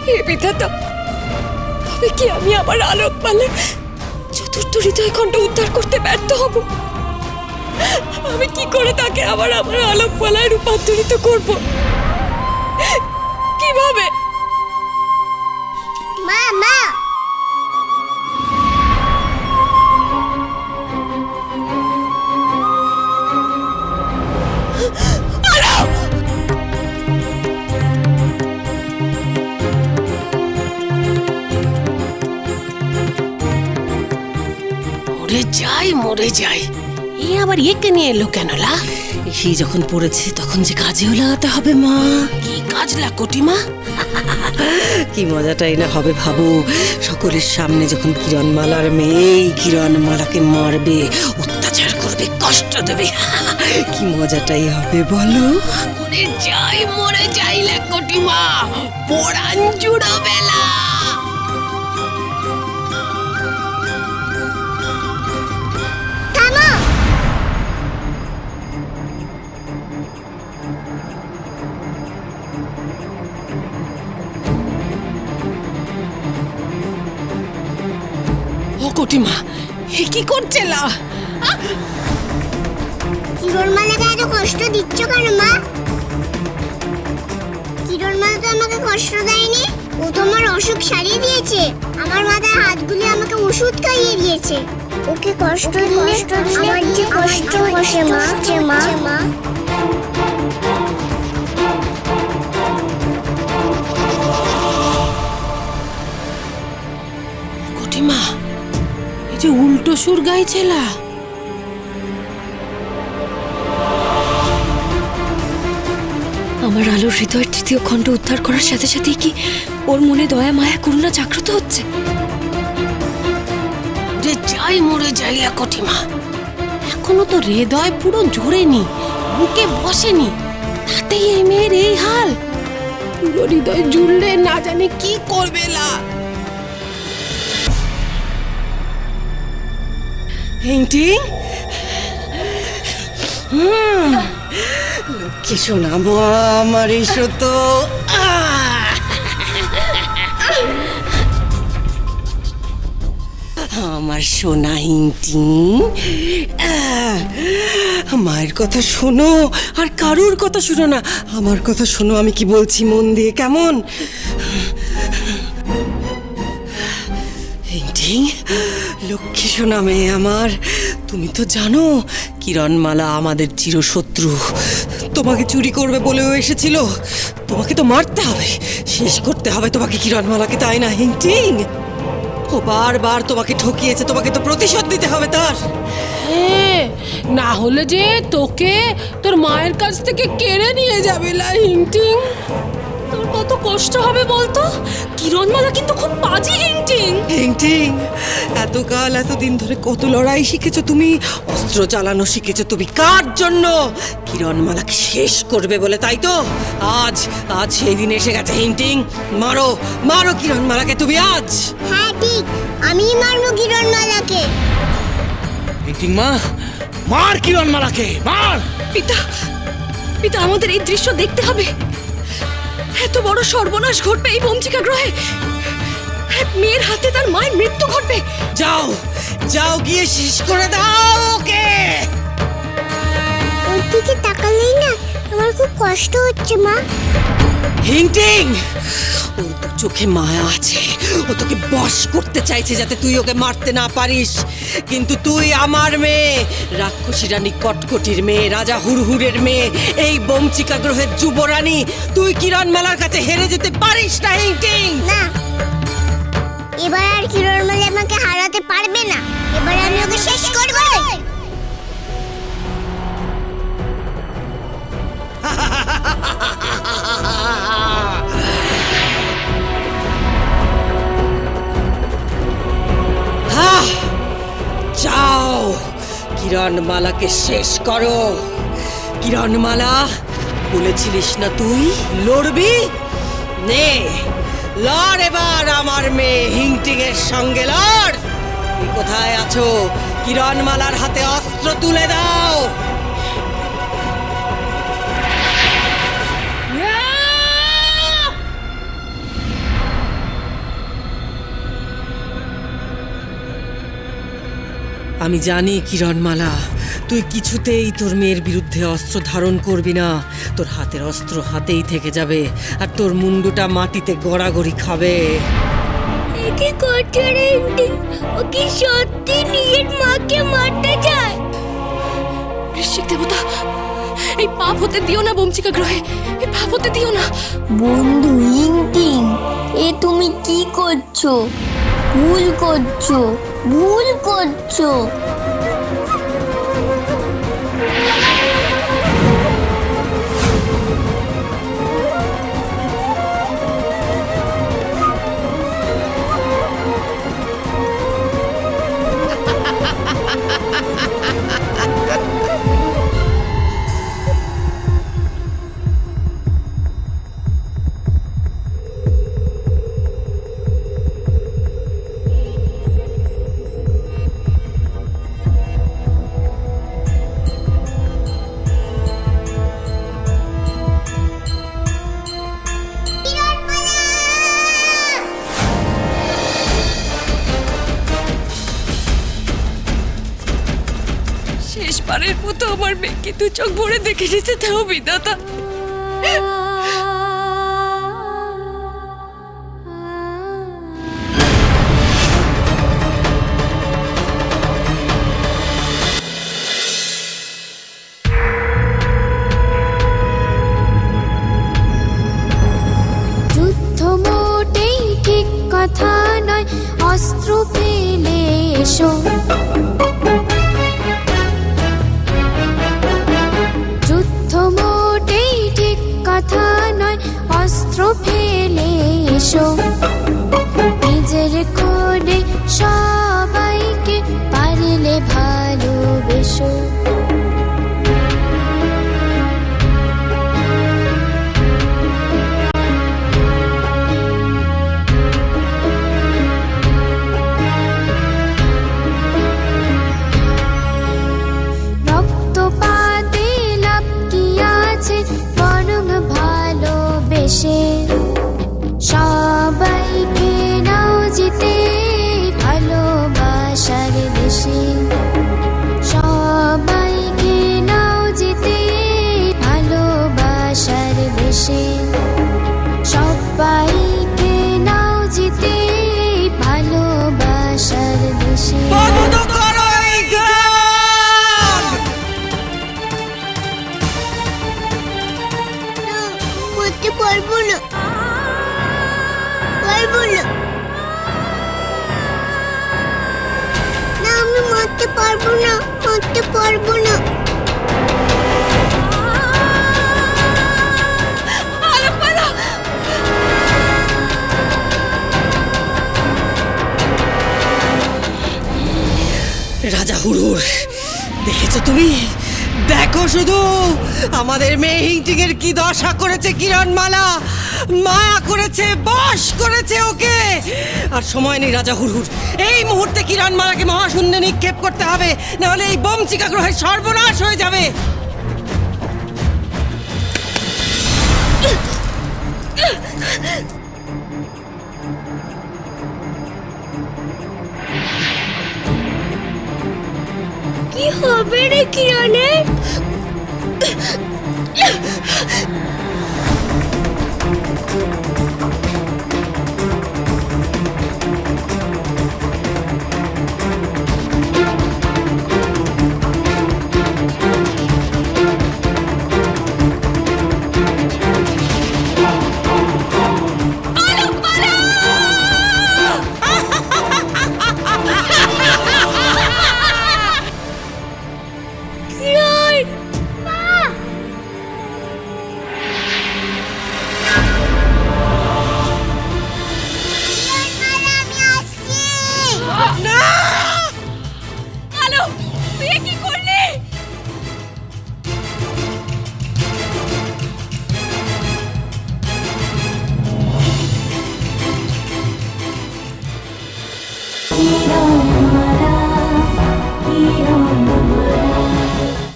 হে বিধাতা, তবে কি আমি আমার আলোকমালার চতুর্থ হৃদয় খণ্ড উদ্ধার করতে ব্যর্থ হব? আমি কি করে তাকে আবার আমার আলোকমালায় রূপান্তরিত করব? কিভাবে? মা মা মরে যাই মরে যাই, এ আবার একে নিয়ে এলো কেন? লা সেই যখন পড়েছে তখন যে কাজেও লাগাতে হবে মা। কি কাজ লা কটিমা? কি মজাটাই না হবে ভাবো, সকলের সামনে যখন কিরণমালার মেয়ে কিরণমালাকে মারবে, অত্যাচার করবে, কষ্ট দেবে, কি মজাটাই হবে বলো। মরে যাই মরে যাই লা কটিমা, পরাণ জুড়ো বেলা। থামো। ও কটিমা, এ কি করছে লা? কিরণমালাকে এত কষ্ট দিচ্ছ কেন মা? কিরণমালা তো আমাকে কষ্ট দেয়নি, ও তোমার অসুখ সারিয়ে দিয়েছে। আমার মাথায় হাত বুলিয়ে আমাকে ওষুধ খাইয়ে দিয়েছে। ওকে কষ্ট দিলে আমার যে কষ্ট বসে মা। কটিমা, এই যে উল্টো সুর গাইছে লা। আমার আলোর হৃদয়ের তৃতীয় খণ্ড উদ্ধার করার সাথে সাথেই কি ওর মনে দয়া মায়া করুণা জাগ্রত হচ্ছে? মরে যাই মরে যাই লা কটিমা, এখনো তো হৃদয় পুরো জোরেনি, বুকে বসেনি, তাতেই এই মেয়ের এই হাল। পুরো হৃদয় জুড়লে না জানে কি করবে লা। হিংটিং, লক্ষ্মী সোনা মা আমার, এসো তো। আমার সোনা হিংটিং, মায়ের কথা শোনো আর কারোর কথা শোনো না, আমার কথা শোনো, আমি কি বলছি মন দিয়ে, কেমন? হিংটিং, লক্ষ্মী সোনা মেয়ে আমার, তুমি তো জানো কিরণমালা আমাদের চিরশত্রু, তোমাকে চুরি করবে বলেও এসেছিল। তোমাকে তো মারতে হবে, শেষ করতে হবে তোমাকে কিরণমালাকে, তাই না হিংটিং? ও বারবার তোমাকে ঠকিয়েছে, তোমাকে তো প্রতিশোধ দিতে হবে তার। হ্যাঁ, না হলে যে তোকে তোর মায়ের কাছ থেকে কেড়ে নিয়ে যাবে লা হিংটিং। তোর কত কষ্ট হবে বলতো? কিরণমালা কিন্তু খুব বাজে হিংটিং। হিংটিং, এতকাল এতদিন ধরে কত লড়াই শিখেছো তুমি, অস্ত্র চালানো শিখেছো তুমি, কার জন্য? কিরণমালাকে শেষ করবে বলে, তাই তো? আজ আজ সেই দিন এসে গেছে হিংটিং, মারো মারো কিরণমালাকে তুমি আজ। হ্যাঁ ঠিক, আমি মারবো কিরণমালাকে। হিংটিং মা, মার কিরণমালাকে, মার। পিতা, পিতা আমাদের এই দৃশ্য দেখতে হবে। এত বড় সর্বনাশ ঘটবে এই বঞ্চিকা গ্রহে, এক মেয়ের হাতে তার মায়ের মৃত্যু ঘটবে। যাও যাও, গিয়ে শেষ করে দাও ওকে। ওর দিকে তাকালেই না আমার খুব কষ্ট হচ্ছে মা। হিংটিং, ওর তো চোখে মায়া আছে, ও তোকে বশ করতে চাইছে যাতে তুই ওকে মারতে না পারিস, কিন্তু তুই আমার মেয়ে, রাক্ষসী রানী কটকটির মেয়ে, রাজা হুড়হুড়ের মেয়ে, এই বঞ্চিকা গ্রহের যুবরানী, তুই কিরণমালার কাছে হেরে যেতে পারিস না হিংটিং। না, এবার আর কিরণমালা আমাকে হারাতে পারবে না, এবার আমি ওকে শেষ করব। যাও, কিরণমালাকে শেষ করো। কিরণমালা, বলেছিলিস না তুই লড়বি? নে, লড় এবার আমার মেয়ে হিংটিং এর সঙ্গে লড়। তুই কোথায় আছো? কিরণমালার হাতে অস্ত্র তুলে দাও। আমি জানি কিরণমালা, তুই কিছুতেই তোর মেয়ের বিরুদ্ধে অস্ত্র ধারণ করবি না। তোর হাতের অস্ত্র হাতেই থেকে যাবে, আর তোর মুন্ডুটা মাটিতে গড়াগড়ি খাবে। কি করছে রে হিংটিং? ও কি সত্যি নিজের মাকে মারতে চায়? বৃশ্চিক দেবতা, এই পাপ হতে দিও না বমচিকা গ্রহে, এই পাপ হতে দিও না। বন্ধু হিংটিং, এ তুমি কি করছো? ভুল করছো, ভুল করছো। শেষবারের মতো আমার মেয়েকে দু চোখ ভরে দেখে নিতে দাও বিধাতা। যুদ্ধ মোটেই ঠিক কথা নয়, অস্ত্র ফেলে এসো। যুদ্ধ মোটেই ঠিক কথা নয়, অস্ত্র ফেলে এসো। নিজের কোণে সবাইকে পারলে ভালোবেসো। রক্তপাতে লাভ কি আছে, বরং ভালোবেসে সবাইকে নাও জিতে ভালোবাসার দেশে। সবাইকে নাও জিতে ভালোবাসার দেশে। সবাইকে নাও জিতে ভালোবাসার দেশে। বন্ধ করো এই গান! করতে পারবো না, পারবো না। না, আমি মারতে পারবো না, মারতে পারবো না। রাজা হুড়ুর, দেখেছো তুমি? দেখো শুধু আমাদের মেয়ে হিংটিং এর কি দশা করেছে কিরণমালা। মায়া করেছে, বশ করেছে ওকে। আর সময় নেই রাজা হুড়ুর, এই মুহূর্তে কিরণমালাকে মহাশূন্যে নিক্ষেপ করতে হবে, নাহলে এই বমচিকা গ্রহের সর্বনাশ হয়ে যাবে। কি হবে রে কিরণের?